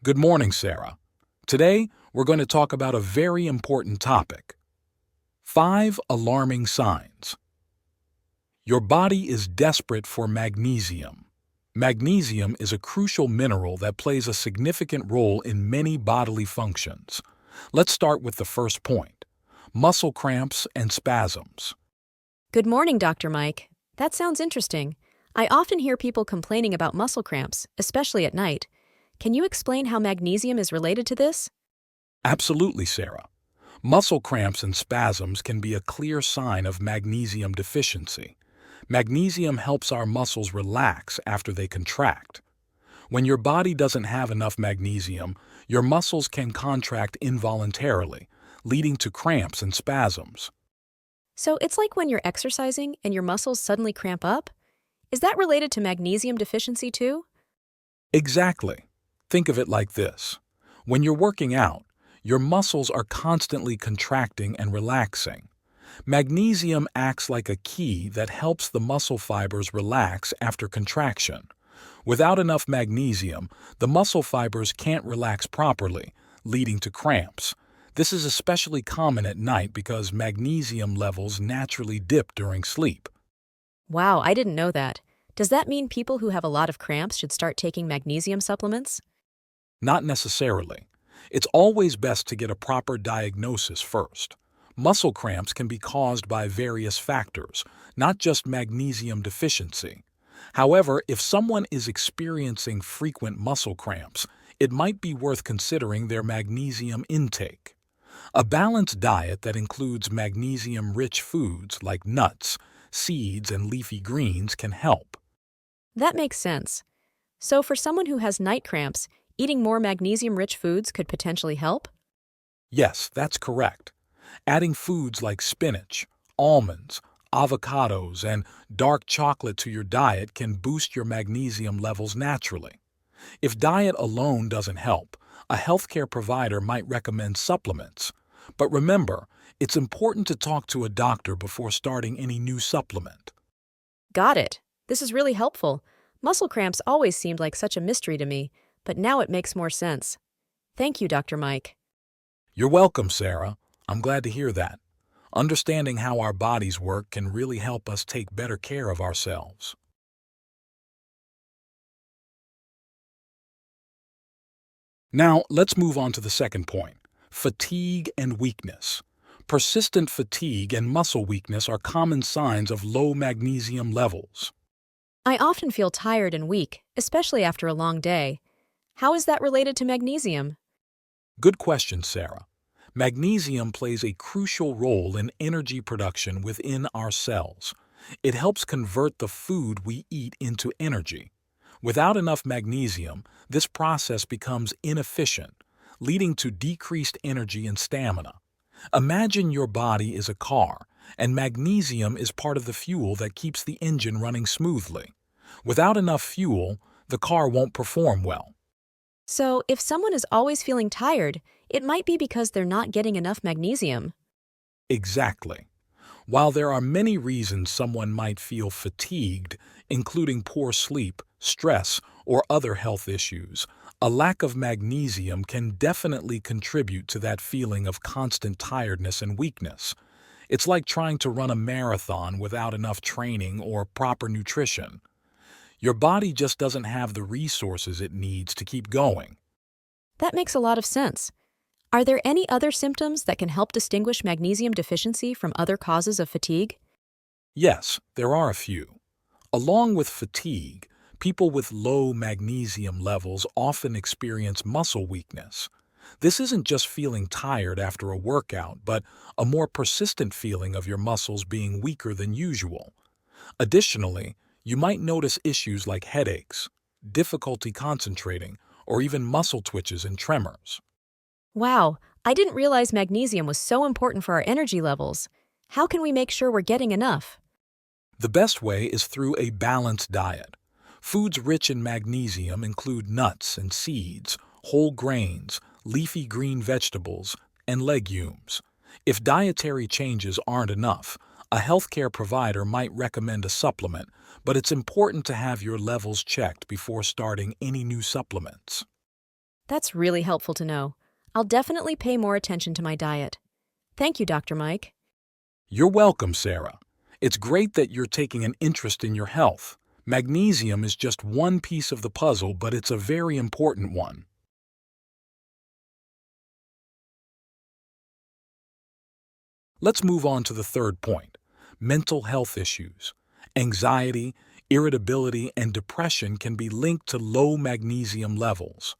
Good morning, Sarah. Today, we're going to talk about a very important topic. 5 alarming signs. Your body is desperate for magnesium. Magnesium is a crucial mineral that plays a significant role in many bodily functions. Let's start with the first point: muscle cramps and spasms. Good morning, Dr. Mike. That sounds interesting. I often hear people complaining about muscle cramps, especially at night. Can you explain how magnesium is related to this? Absolutely, Sarah. Muscle cramps and spasms can be a clear sign of magnesium deficiency. Magnesium helps our muscles relax after they contract. When your body doesn't have enough magnesium, your muscles can contract involuntarily, leading to cramps and spasms. So it's like when you're exercising and your muscles suddenly cramp up? Is that related to magnesium deficiency too? Exactly. Think of it like this. When you're working out, your muscles are constantly contracting and relaxing. Magnesium acts like a key that helps the muscle fibers relax after contraction. Without enough magnesium, the muscle fibers can't relax properly, leading to cramps. This is especially common at night because magnesium levels naturally dip during sleep. Wow, I didn't know that. Does that mean people who have a lot of cramps should start taking magnesium supplements? Not necessarily. It's always best to get a proper diagnosis first. Muscle cramps can be caused by various factors, not just magnesium deficiency. However, if someone is experiencing frequent muscle cramps, it might be worth considering their magnesium intake. A balanced diet that includes magnesium-rich foods like nuts, seeds, and leafy greens can help. That makes sense. So for someone who has night cramps, eating more magnesium-rich foods could potentially help? Yes, that's correct. Adding foods like spinach, almonds, avocados, and dark chocolate to your diet can boost your magnesium levels naturally. If diet alone doesn't help, a healthcare provider might recommend supplements. But remember, it's important to talk to a doctor before starting any new supplement. Got it. This is really helpful. Muscle cramps always seemed like such a mystery to me, but now it makes more sense. Thank you, Dr. Mike. You're welcome, Sarah. I'm glad to hear that. Understanding how our bodies work can really help us take better care of ourselves. Now, let's move on to the second point: fatigue and weakness. Persistent fatigue and muscle weakness are common signs of low magnesium levels. I often feel tired and weak, especially after a long day. How is that related to magnesium? Good question, Sarah. Magnesium plays a crucial role in energy production within our cells. It helps convert the food we eat into energy. Without enough magnesium, this process becomes inefficient, leading to decreased energy and stamina. Imagine your body is a car, and magnesium is part of the fuel that keeps the engine running smoothly. Without enough fuel, the car won't perform well. So, if someone is always feeling tired, it might be because they're not getting enough magnesium. Exactly. While there are many reasons someone might feel fatigued, including poor sleep, stress, or other health issues, a lack of magnesium can definitely contribute to that feeling of constant tiredness and weakness. It's like trying to run a marathon without enough training or proper nutrition. Your body just doesn't have the resources it needs to keep going. That makes a lot of sense. Are there any other symptoms that can help distinguish magnesium deficiency from other causes of fatigue? Yes, there are a few. Along with fatigue, people with low magnesium levels often experience muscle weakness. This isn't just feeling tired after a workout, but a more persistent feeling of your muscles being weaker than usual. Additionally, you might notice issues like headaches, difficulty concentrating, or even muscle twitches and tremors. Wow, I didn't realize magnesium was so important for our energy levels. How can we make sure we're getting enough? The best way is through a balanced diet. Foods rich in magnesium include nuts and seeds, whole grains, leafy green vegetables, and legumes. If dietary changes aren't enough, a healthcare provider might recommend a supplement, but it's important to have your levels checked before starting any new supplements. That's really helpful to know. I'll definitely pay more attention to my diet. Thank you, Dr. Mike. You're welcome, Sarah. It's great that you're taking an interest in your health. Magnesium is just one piece of the puzzle, but it's a very important one. Let's move on to the third point: mental health issues. Anxiety, irritability, and depression can be linked to low magnesium levels.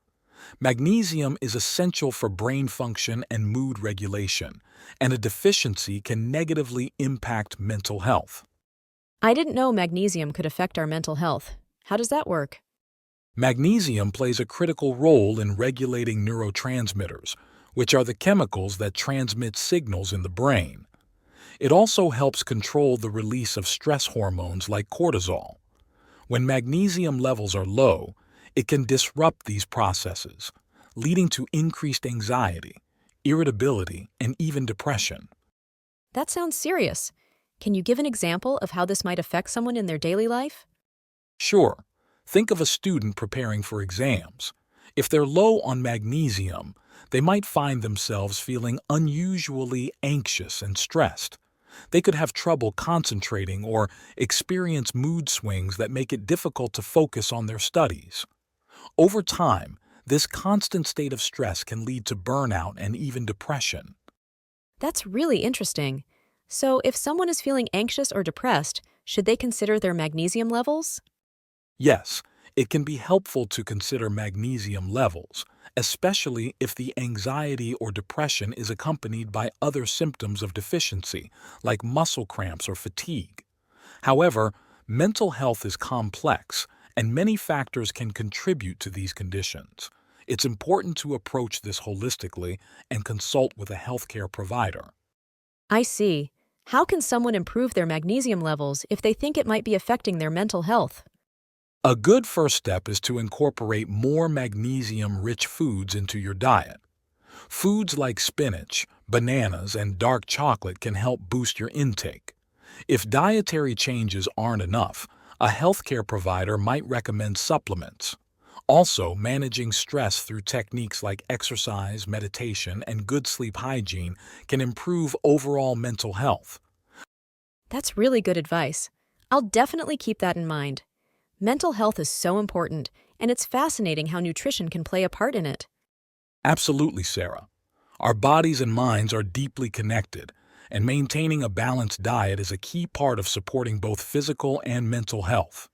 Magnesium is essential for brain function and mood regulation, and a deficiency can negatively impact mental health. I didn't know magnesium could affect our mental health. How does that work? Magnesium plays a critical role in regulating neurotransmitters, which are the chemicals that transmit signals in the brain. It also helps control the release of stress hormones like cortisol. When magnesium levels are low, it can disrupt these processes, leading to increased anxiety, irritability, and even depression. That sounds serious. Can you give an example of how this might affect someone in their daily life? Sure, think of a student preparing for exams. If they're low on magnesium, they might find themselves feeling unusually anxious and stressed. They could have trouble concentrating or experience mood swings that make it difficult to focus on their studies. Over time, this constant state of stress can lead to burnout and even depression. That's really interesting. So, if someone is feeling anxious or depressed, should they consider their magnesium levels? Yes, it can be helpful to consider magnesium levels, especially if the anxiety or depression is accompanied by other symptoms of deficiency, like muscle cramps or fatigue. However, mental health is complex, and many factors can contribute to these conditions. It's important to approach this holistically and consult with a healthcare provider. I see. How can someone improve their magnesium levels if they think it might be affecting their mental health? A good first step is to incorporate more magnesium-rich foods into your diet. Foods like spinach, bananas, and dark chocolate can help boost your intake. If dietary changes aren't enough, a healthcare provider might recommend supplements. Also, managing stress through techniques like exercise, meditation, and good sleep hygiene can improve overall mental health. That's really good advice. I'll definitely keep that in mind. Mental health is so important, and it's fascinating how nutrition can play a part in it. Absolutely, Sarah. Our bodies and minds are deeply connected, and maintaining a balanced diet is a key part of supporting both physical and mental health.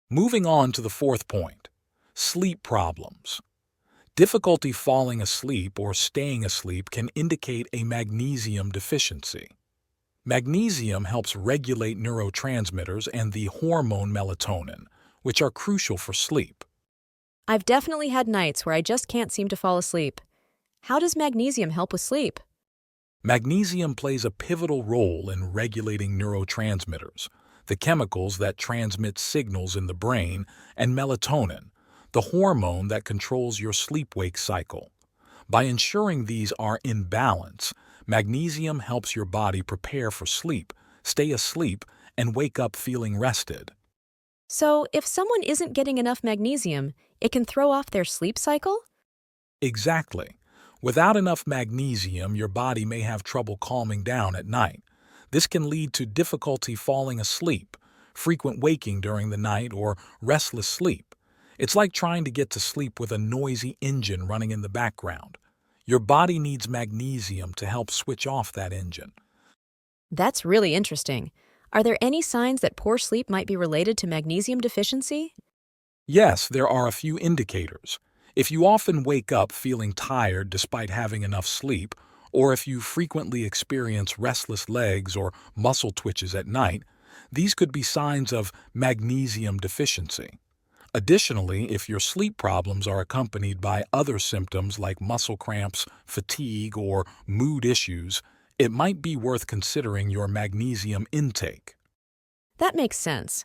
Moving on to the fourth point: sleep problems. Difficulty falling asleep or staying asleep can indicate a magnesium deficiency. Magnesium helps regulate neurotransmitters and the hormone melatonin, which are crucial for sleep. I've definitely had nights where I just can't seem to fall asleep. How does magnesium help with sleep? Magnesium plays a pivotal role in regulating neurotransmitters, the chemicals that transmit signals in the brain, and melatonin, the hormone that controls your sleep-wake cycle. By ensuring these are in balance, magnesium helps your body prepare for sleep, stay asleep, and wake up feeling rested. So, if someone isn't getting enough magnesium, it can throw off their sleep cycle? Exactly. Without enough magnesium, your body may have trouble calming down at night. This can lead to difficulty falling asleep, frequent waking during the night, or restless sleep. It's like trying to get to sleep with a noisy engine running in the background. Your body needs magnesium to help switch off that engine. That's really interesting. Are there any signs that poor sleep might be related to magnesium deficiency? Yes, there are a few indicators. If you often wake up feeling tired despite having enough sleep, or if you frequently experience restless legs or muscle twitches at night, these could be signs of magnesium deficiency. Additionally, if your sleep problems are accompanied by other symptoms like muscle cramps, fatigue, or mood issues, it might be worth considering your magnesium intake. That makes sense.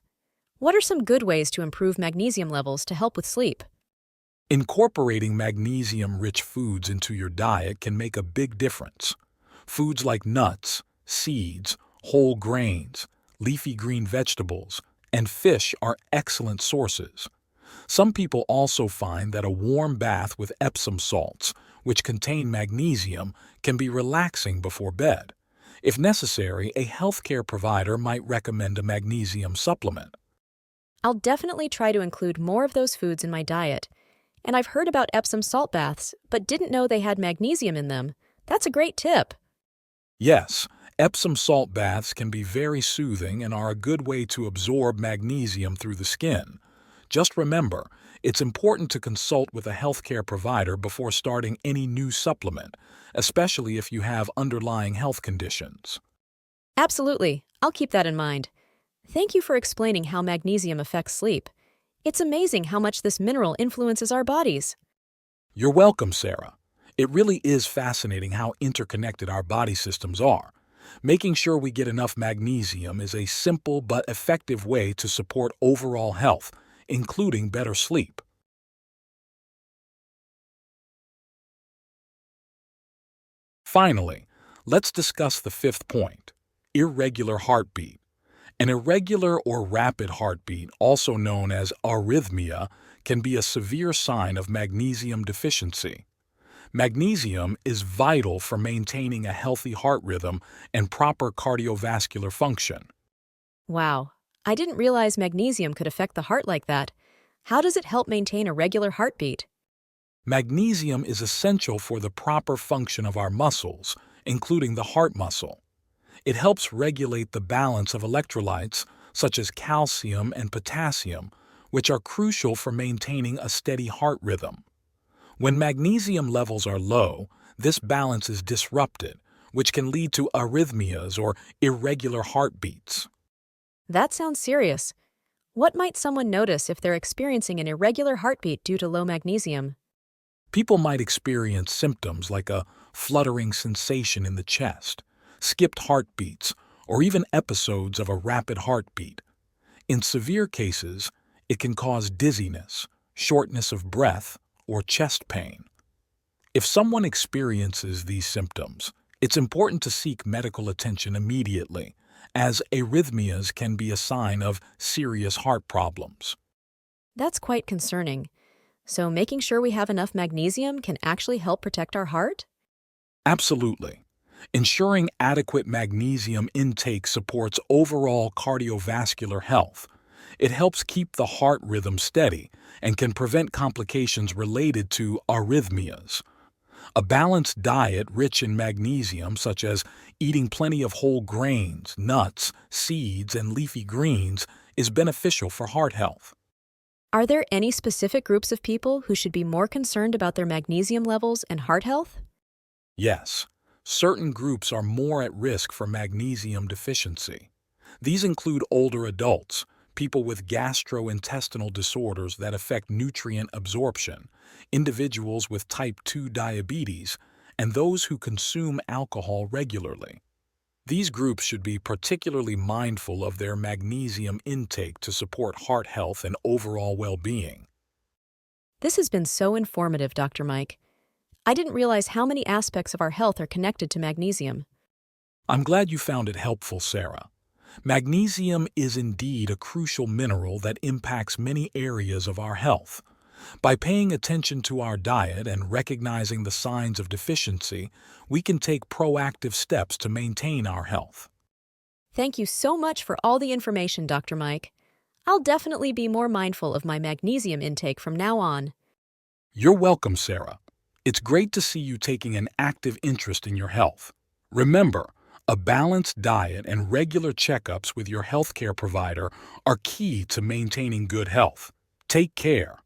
What are some good ways to improve magnesium levels to help with sleep? Incorporating magnesium-rich foods into your diet can make a big difference. Foods like nuts, seeds, whole grains, leafy green vegetables, and fish are excellent sources. Some people also find that a warm bath with Epsom salts, which contain magnesium, can be relaxing before bed. If necessary, a healthcare provider might recommend a magnesium supplement. I'll definitely try to include more of those foods in my diet. And I've heard about Epsom salt baths, but didn't know they had magnesium in them. That's a great tip. Yes, Epsom salt baths can be very soothing and are a good way to absorb magnesium through the skin. Just remember, it's important to consult with a healthcare provider before starting any new supplement, especially if you have underlying health conditions. Absolutely. I'll keep that in mind. Thank you for explaining how magnesium affects sleep. It's amazing how much this mineral influences our bodies. You're welcome, Sarah. It really is fascinating how interconnected our body systems are. Making sure we get enough magnesium is a simple but effective way to support overall health, including better sleep. Finally, let's discuss the fifth point: irregular heartbeat. An irregular or rapid heartbeat, also known as arrhythmia, can be a severe sign of magnesium deficiency. Magnesium is vital for maintaining a healthy heart rhythm and proper cardiovascular function. Wow, I didn't realize magnesium could affect the heart like that. How does it help maintain a regular heartbeat? Magnesium is essential for the proper function of our muscles, including the heart muscle. It helps regulate the balance of electrolytes, such as calcium and potassium, which are crucial for maintaining a steady heart rhythm. When magnesium levels are low, this balance is disrupted, which can lead to arrhythmias or irregular heartbeats. That sounds serious. What might someone notice if they're experiencing an irregular heartbeat due to low magnesium? People might experience symptoms like a fluttering sensation in the chest, skipped heartbeats, or even episodes of a rapid heartbeat. In severe cases, it can cause dizziness, shortness of breath, or chest pain. If someone experiences these symptoms, it's important to seek medical attention immediately, as arrhythmias can be a sign of serious heart problems. That's quite concerning. So making sure we have enough magnesium can actually help protect our heart? Absolutely. Ensuring adequate magnesium intake supports overall cardiovascular health. It helps keep the heart rhythm steady and can prevent complications related to arrhythmias. A balanced diet rich in magnesium, such as eating plenty of whole grains, nuts, seeds, and leafy greens, is beneficial for heart health. Are there any specific groups of people who should be more concerned about their magnesium levels and heart health? Yes, certain groups are more at risk for magnesium deficiency. These include older adults, people with gastrointestinal disorders that affect nutrient absorption, individuals with type 2 diabetes, and those who consume alcohol regularly. These groups should be particularly mindful of their magnesium intake to support heart health and overall well-being. This has been so informative, Dr. Mike. I didn't realize how many aspects of our health are connected to magnesium. I'm glad you found it helpful, Sarah. Magnesium is indeed a crucial mineral that impacts many areas of our health. By paying attention to our diet and recognizing the signs of deficiency, we can take proactive steps to maintain our health. Thank you so much for all the information, Dr. Mike. I'll definitely be more mindful of my magnesium intake from now on. You're welcome, Sarah. It's great to see you taking an active interest in your health. Remember, a balanced diet and regular checkups with your healthcare provider are key to maintaining good health. Take care.